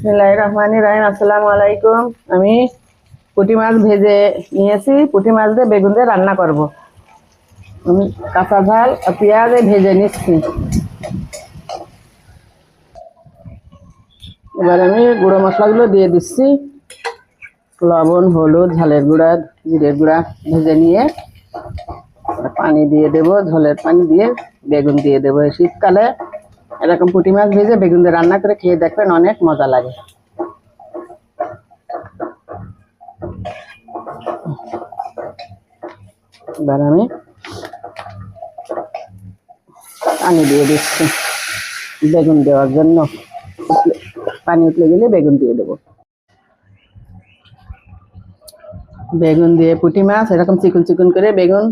বিসমিল্লাহির রহমানির রহিম। আসসালামু আলাইকুম। আমি পুঁটি মাছ ভেজে নিয়েছি। পুঁটি মাছ দিয়ে বেগুন দিয়ে রান্না করব। আমি কাঁচা ঝাল আর পেঁয়াজ ভেজে নিচ্ছি। এবার আমি গুঁড়ো মশলাগুলো দিয়ে দিচ্ছি। লবণ, হলুদ, ঝালের গুঁড়া, জিরের গুঁড়া ভেজে নিয়ে পানি দিয়ে দেবো। ঝোলের পানি দিয়ে বেগুন দিয়ে দেবো। শীতকালে এরকম পুঁটি মাছ ভেজে বেগুন দিয়ে রান্না করে খেয়ে দেখবেন, অনেক মজা লাগে। এবার আমি পানি দিয়ে দিচ্ছি বেগুন দেওয়ার জন্য। পানি উঠলে গেলে বেগুন দিয়ে দেবো। বেগুন দিয়ে পুঁটি মাছ এরকম চিকন চিকন করে বেগুন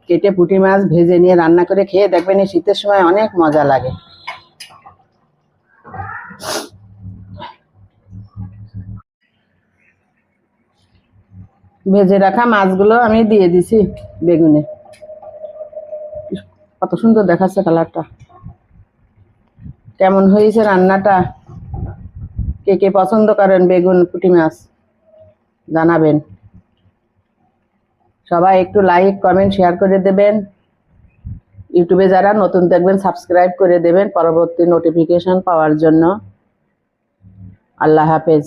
কেটে পুঁটি মাছ ভেজে নিয়ে রান্না করে খেয়ে দেখবেন, এই শীতের সময় অনেক মজা লাগে। ভেজে রাখা মাছগুলো আমি দিয়ে দিছি বেগুনে। কত সুন্দর দেখাচ্ছে কালারটা। কেমন হয়েছে রান্নাটা? কে কে পছন্দ করেন বেগুন পুঁটি মাছ জানাবেন। সবাই একটু লাইক, কমেন্ট, শেয়ার করে দেবেন। ইউটিউবে যারা নতুন দেখবেন সাবস্ক্রাইব করে দেবেন পরবর্তী নোটিফিকেশন পাওয়ার জন্য। আল্লাহ হাফেজ।